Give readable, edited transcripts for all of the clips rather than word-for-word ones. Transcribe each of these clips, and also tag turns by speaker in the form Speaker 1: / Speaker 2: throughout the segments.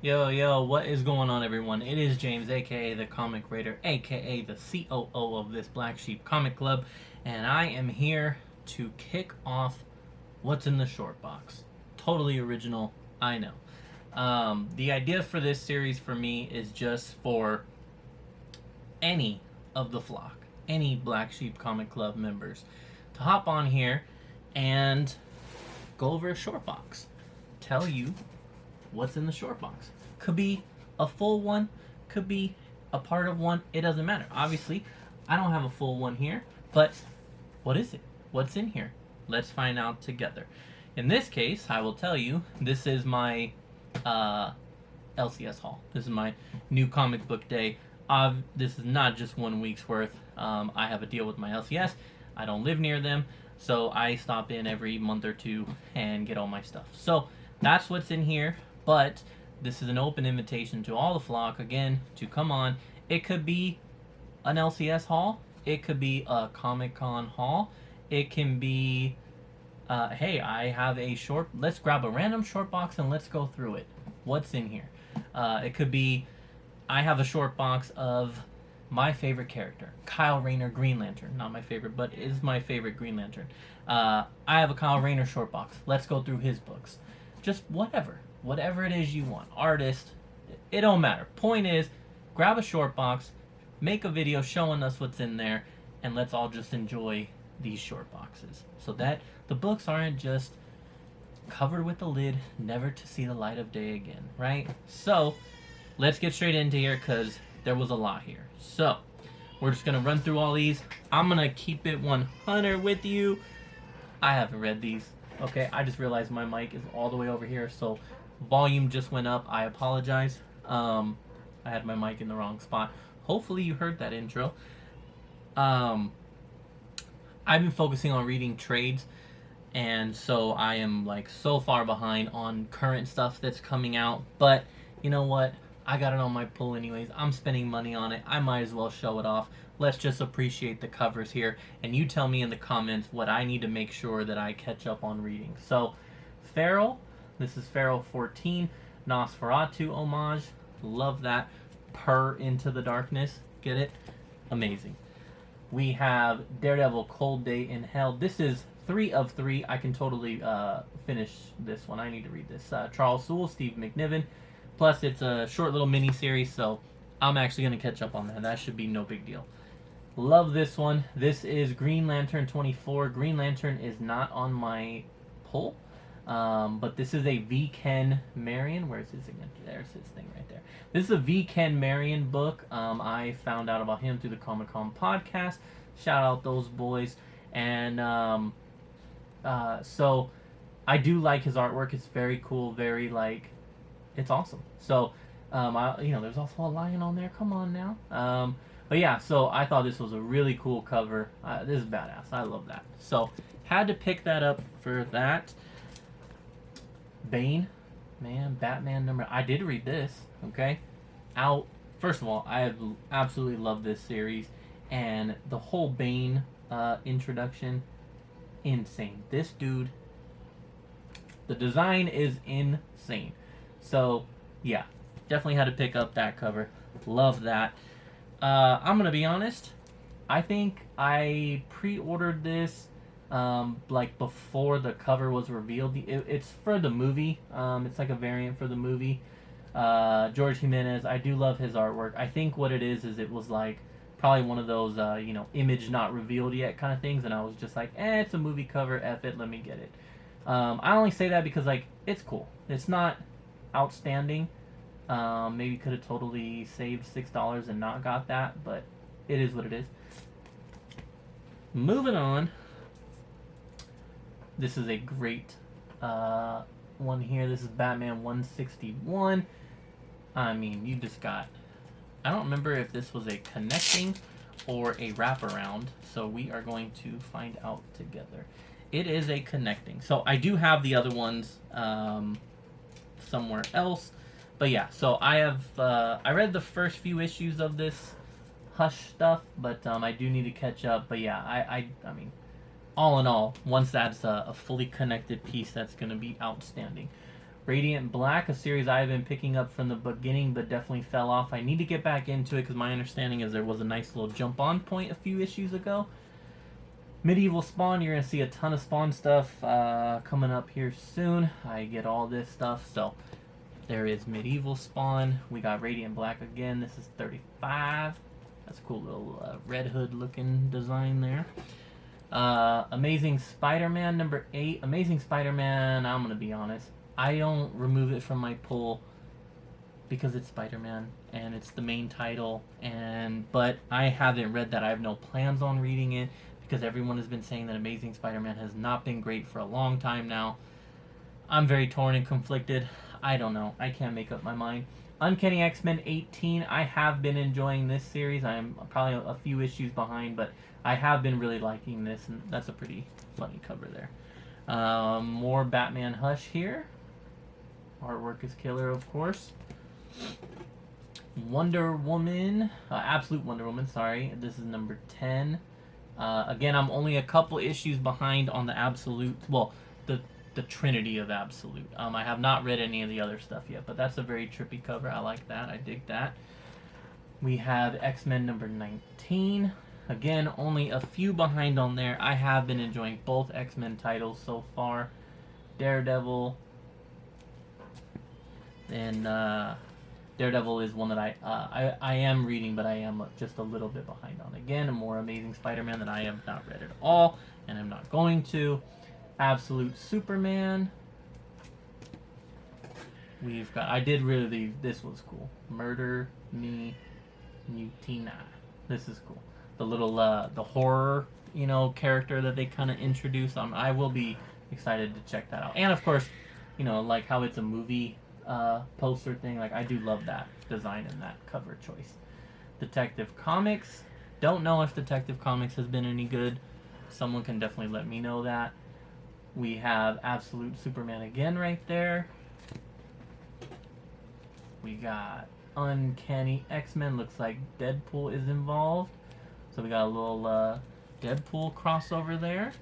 Speaker 1: Yo, what is going on, everyone? It is James, aka the Comic Raider, aka the COO of this Black Sheep Comic Club, and I am here to kick off What's in the Short Box. Totally original, I know. The idea for this series for me is just for any of the flock, any Black Sheep Comic Club members, to hop on here and go over a short box. Tell you what's in the short box. Could be a full one, could be a part of one, it doesn't matter. Obviously, I don't have a full one here, but what is it? What's in here? Let's find out together. In this case, I will tell you, this is my LCS haul. This is my new comic book day. This is not just 1 week's worth. I have a deal with my LCS. I don't live near them, so I stop in every month or two and get all my stuff. So that's what's in here, but this is an open invitation to all the flock, again, to come on. It could be an LCS haul. It could be a Comic-Con haul. It can be, hey, I have a short, let's grab a random short box and let's go through it. What's in here? It could be, I have a short box of my favorite character, Kyle Rayner, Green Lantern. Not my favorite, but is my favorite Green Lantern. I have a Kyle Rayner short box. Let's go through his books. Just whatever it is you want. Artist, it don't matter. Point is, grab a short box, make a video showing us what's in there, and let's all just enjoy these short boxes. So that the books aren't just covered with the lid, never to see the light of day again, right? So, let's get straight into here, because there was a lot here. So, we're just going to run through all these. I'm going to keep it 100 with you. I haven't read these. Okay, I just realized my mic is all the way over here, so volume just went up. I apologize. I had my mic in the wrong spot. Hopefully you heard that intro. I've been focusing on reading trades, and so I am like so far behind on current stuff that's coming out. But you know what? I got it on my pull anyways. I'm spending money on it. I might as well show it off. Let's just appreciate the covers here. And you tell me in the comments what I need to make sure that I catch up on reading. So, Feral. This is Feral 14. Nosferatu homage. Love that. Purr Into the Darkness. Get it? Amazing. We have Daredevil Cold Day in Hell. This is 3 of 3. I can totally finish this one. I need to read this. Charles Soule, Steve McNiven. Plus, it's a short little mini-series, so I'm actually going to catch up on that. That should be no big deal. Love this one. This is Green Lantern 24. Green Lantern is not on my pull, but this is a V. Ken Marion. Where's his signature? There's his thing right there. This is a V. Ken Marion book. I found out about him through the Comic-Con podcast. Shout out those boys. And so I do like his artwork. It's very cool, very like... It's awesome. So, there's also a lion on there. Come on now. But yeah, so I thought this was a really cool cover. This is badass. I love that. So, had to pick that up for that. Bane. Man, Batman number... I did read this, okay? Out. First of all, I have absolutely loved this series. And the whole Bane introduction, insane. This dude... The design is insane. So, yeah, definitely had to pick up that cover. Love that. I'm going to be honest. I think I pre-ordered this like before the cover was revealed. It's for the movie. It's like a variant for the movie. George Jimenez, I do love his artwork. I think what it is it was like probably one of those, image not revealed yet kind of things. And I was just like, it's a movie cover. F it, let me get it. I only say that because, like, it's cool. It's not... outstanding. Maybe could have totally saved $6 and not got that, but it is what it is. Moving on. This is a great one here. This is Batman 161. I mean, you just got... I don't remember if this was a connecting or a wraparound, so we are going to find out together. It is a connecting. So I do have the other ones somewhere else, but yeah, so I have I read the first few issues of this Hush stuff, but I do need to catch up. But yeah, I mean, all in all, once that's a fully connected piece, that's going to be outstanding. Radiant Black, a series I've been picking up from the beginning but definitely fell off. I need to get back into it because my understanding is there was a nice little jump on point a few issues ago. Medieval Spawn, you're going to see a ton of Spawn stuff coming up here soon. I get all this stuff, so there is Medieval Spawn. We got Radiant Black again. This is 35. That's a cool little Red Hood looking design there. Amazing Spider-Man number 8. Amazing Spider-Man, I'm going to be honest, I don't remove it from my pull because it's Spider-Man and it's the main title, but I haven't read that. I have no plans on reading it because everyone has been saying that Amazing Spider-Man has not been great for a long time now. I'm very torn and conflicted. I don't know. I can't make up my mind. Uncanny X-Men 18. I have been enjoying this series. I'm probably a few issues behind, but I have been really liking this, and that's a pretty funny cover there. More Batman Hush here. Artwork is killer, of course. Wonder Woman, Absolute Wonder Woman, sorry. This is number 10. Again, I'm only a couple issues behind on the Absolute, well, the Trinity of Absolute. I have not read any of the other stuff yet, but that's a very trippy cover. I like that. I dig that. We have X-Men number 19. Again, only a few behind on there. I have been enjoying both X-Men titles so far. Daredevil. And Daredevil is one that I am reading, but I am just a little bit behind on. Again, a more Amazing Spider-Man that I have not read at all, and I'm not going to. Absolute Superman. We've got, I did really, this was cool. Murder Me Mutina. This is cool. The little, the horror, character that they kind of introduced. I will be excited to check that out. And of course, like how it's a movie poster thing. Like, I do love that design and that cover choice. Detective Comics. Don't know if Detective Comics has been any good. Someone can definitely let me know that. We have Absolute Superman again right there. We got Uncanny X-Men. Looks like Deadpool is involved. So we got a little Deadpool crossover there.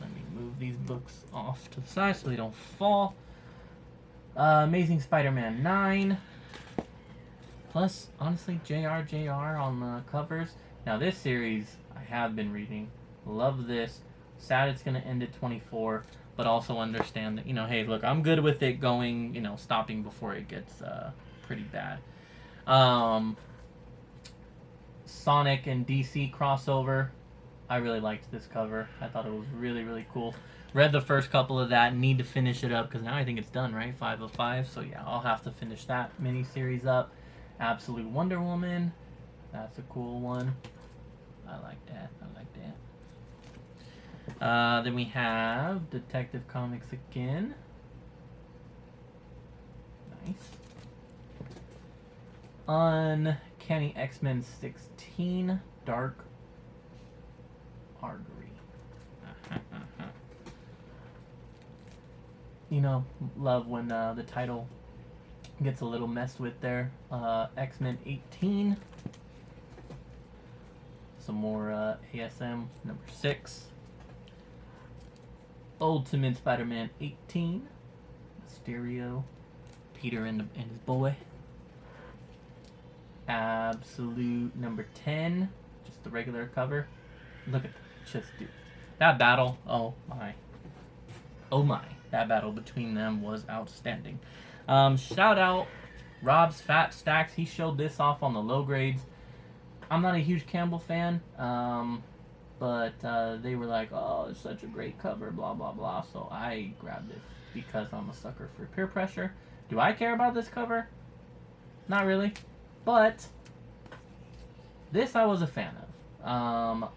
Speaker 1: Let me move these books off to the side so they don't fall. Amazing Spider-Man 9. Plus, honestly, JR on the covers. Now, this series I have been reading. Love this. Sad it's going to end at 24, but also understand that, hey, look, I'm good with it going, stopping before it gets pretty bad. Sonic and DC crossover. I really liked this cover. I thought it was really, really cool. Read the first couple of that. Need to finish it up because now I think it's done, right? 5 of 5. So, yeah, I'll have to finish that mini-series up. Absolute Wonder Woman. That's a cool one. I like that. Then we have Detective Comics again. Nice. Uncanny X-Men 16. Dark Artery. Love when the title gets a little messed with there. X-Men 18. Some more ASM number 6. Ultimate Spider-Man 18. Mysterio. Peter and his boy. Absolute number 10. Just the regular cover. Look at that. Just dude. That battle. Oh my. Oh my. That battle between them was outstanding. Shout out Rob's Fat Stacks. He showed this off on the low grades. I'm not a huge Campbell fan. But they were like, oh, it's such a great cover, blah, blah, blah. So I grabbed it because I'm a sucker for peer pressure. Do I care about this cover? Not really. But this I was a fan of.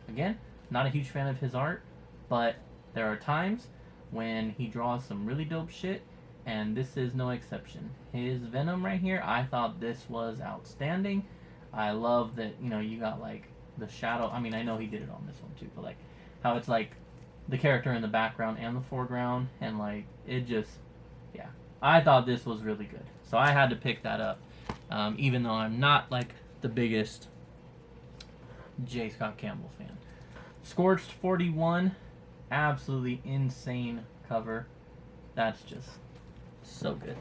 Speaker 1: Again, not a huge fan of his art, but there are times when he draws some really dope shit, and this is no exception. His Venom right here, I thought this was outstanding. I love that, you got like the shadow. I mean, I know he did it on this one too, but like how it's like the character in the background and the foreground, and like it just, yeah, I thought this was really good, so I had to pick that up, even though I'm not like the biggest J. Scott Campbell fan. Scorched 41, absolutely insane cover. That's just so good.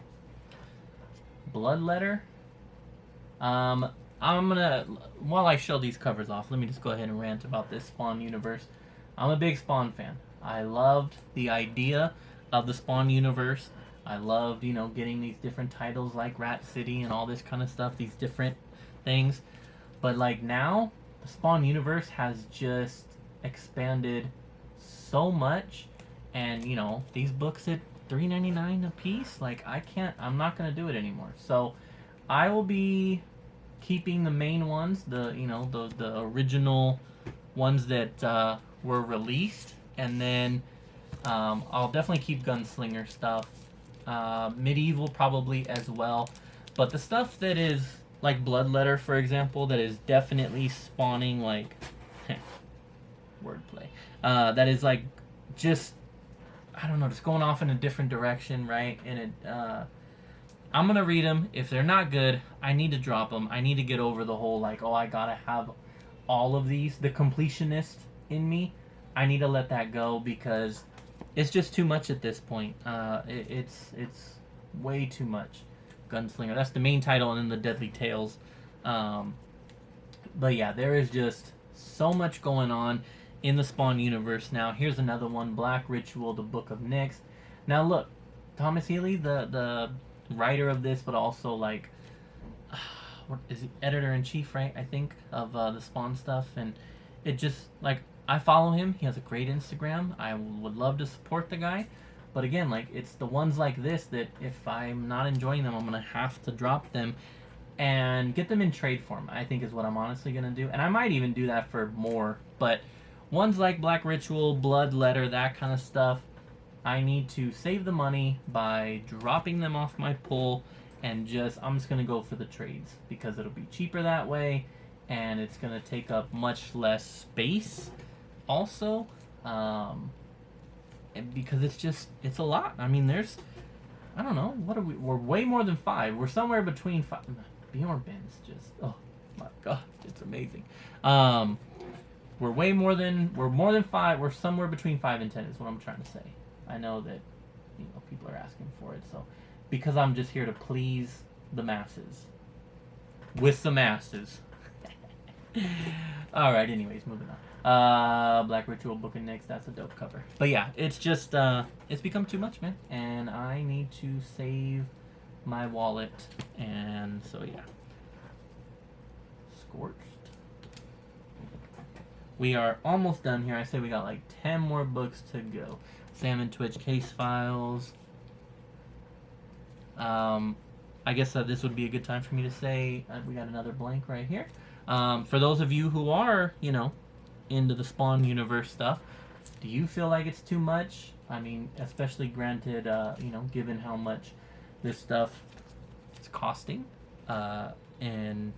Speaker 1: Bloodletter. I'm gonna, while I show these covers off, let me just go ahead and rant about this Spawn universe. I'm a big Spawn fan. I loved the idea of the Spawn universe. I loved, getting these different titles like Rat City and all this kind of stuff, these different things. But like now, the Spawn universe has just expanded so much, and these books at $3.99 a piece, like I'm not gonna do it anymore. So I will be keeping the main ones, the original ones that were released, and then I'll definitely keep Gunslinger stuff, Medieval probably as well, but the stuff that is like Bloodletter, for example, that is definitely spawning like wordplay, that is like just, I don't know, just going off in a different direction, right? And it I'm gonna read them. If they're not good, I need to drop them. I need to get over the whole like, oh, I gotta have all of these. The completionist in me, I need to let that go because it's just too much at this point. It's way too much. Gunslinger. That's the main title, and then the Deadly Tales. But yeah, there is just so much going on in the Spawn universe now. Here's another one, Black Ritual, the Book of Nyx. Now look, Thomas Healy, the writer of this, but also like, what is he, editor-in-chief, right? I think of the Spawn stuff, and it just like, I follow him. He has a great Instagram. I would love to support the guy, but again, like, it's the ones like this that if I'm not enjoying them, I'm gonna have to drop them and get them in trade form, I think is what I'm honestly gonna do. And I might even do that for more, but ones like Black Ritual, Bloodletter, that kind of stuff, I need to save the money by dropping them off my pull, and I'm just going to go for the trades because it'll be cheaper that way, and it's going to take up much less space also, and because it's a lot. I mean, I don't know, we're way more than 5. We're somewhere between 5. Bjornbin's just, oh my god, it's amazing. We're more than 5. We're somewhere between 5 and 10 is what I'm trying to say. I know that people are asking for it, so because I'm just here to please the masses with the masses. All right, anyways, moving on. Black Ritual, Book of Nyx, that's a dope cover. But yeah, it's just it's become too much, man, and I need to save my wallet, and so yeah. Scorched. We are almost done here. I say we got like 10 more books to go. Salmon Twitch Case Files. I guess this would be a good time for me to say we got another blank right here. For those of you who are, into the Spawn universe stuff, do you feel like it's too much? I mean, especially granted, given how much this stuff is costing. And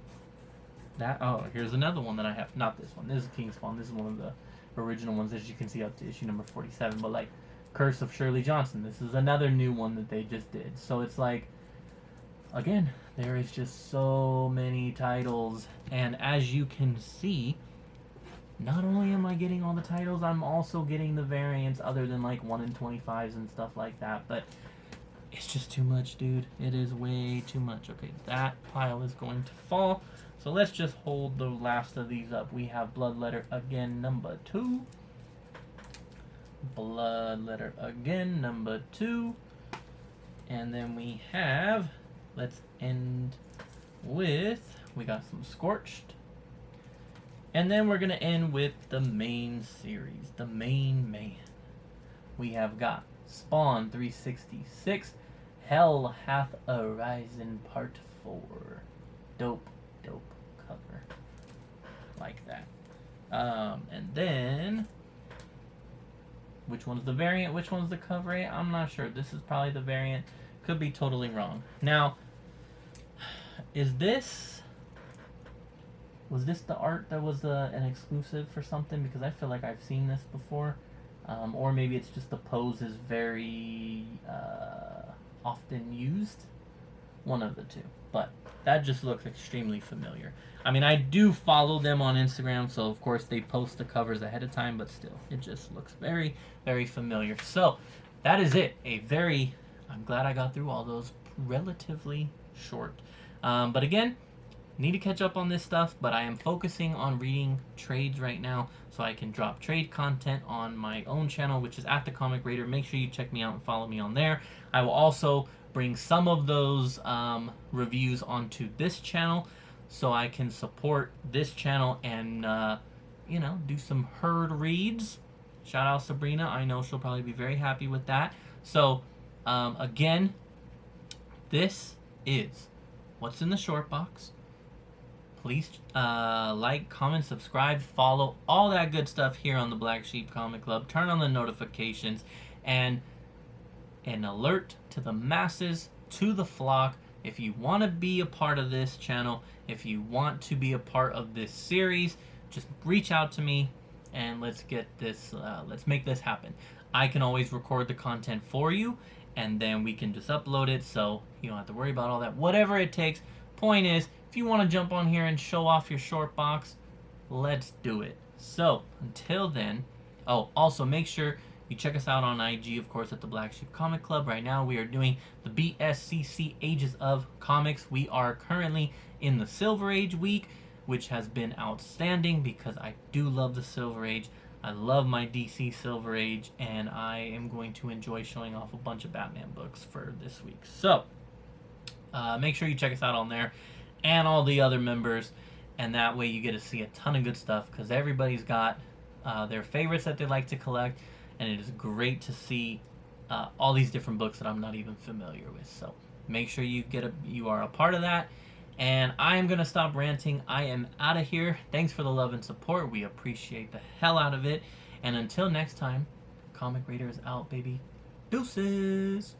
Speaker 1: that, here's another one that I have. Not this one. This is King Spawn. This is one of the original ones, as you can see, up to issue number 47. But like, Curse of Shirley Johnson, this is another new one that they just did. So it's like, again, there is just so many titles, and as you can see, not only am I getting all the titles, I'm also getting the variants other than like 1 in 25s and stuff like that. But it's just too much, dude. It is way too much. Okay, that pile is going to fall. So let's just hold the last of these up. We have Bloodletter again, number 2. Bloodletter again, number 2. And then we have, let's end with, we got some Scorched. And then we're going to end with the main series, the main man. We have got Spawn 366, Hell Hath Arisen Part 4. Dope cover. Like that. And then, which one's the variant? Which one's the cover? I'm not sure. This is probably the variant. Could be totally wrong. Now, was this the art that was an exclusive for something? Because I feel like I've seen this before. Or maybe it's just the pose is very often used. One of the two. But that just looks extremely familiar. I mean, I do follow them on Instagram, so of course they post the covers ahead of time, but still, it just looks very, very familiar. So, that is it. I'm glad I got through all those relatively short. But again, need to catch up on this stuff, but I am focusing on reading trades right now so I can drop trade content on my own channel, which is at the Comic Raider. Make sure you check me out and follow me on there. I will also bring some of those reviews onto this channel so I can support this channel and do some herd reads. Shout out Sabrina. I know she'll probably be very happy with that. So again, this is what's in the short box. Please like, comment, subscribe, follow, all that good stuff here on the Black Sheep Comic Club. Turn on the notifications and an alert to the masses, to the flock. If you want to be a part of this channel, if you want to be a part of this series, just reach out to me and let's get this. Let's make this happen. I can always record the content for you, and then we can just upload it, so you don't have to worry about all that. Whatever it takes. Point is, if you want to jump on here and show off your short box, let's do it. So until then, also make sure you check us out on IG, of course, at the Black Sheep Comic Club. Right now we are doing the BSCC Ages of Comics. We are currently in the Silver Age week, which has been outstanding because I do love the Silver Age. I love my DC Silver Age, and I am going to enjoy showing off a bunch of Batman books for this week. So make sure you check us out on there and all the other members, and that way you get to see a ton of good stuff because everybody's got their favorites that they like to collect, and it is great to see all these different books that I'm not even familiar with. So make sure you are a part of that. And I am going to stop ranting. I am out of here. Thanks for the love and support. We appreciate the hell out of it. And until next time, Comic Raider is out, baby. Deuces!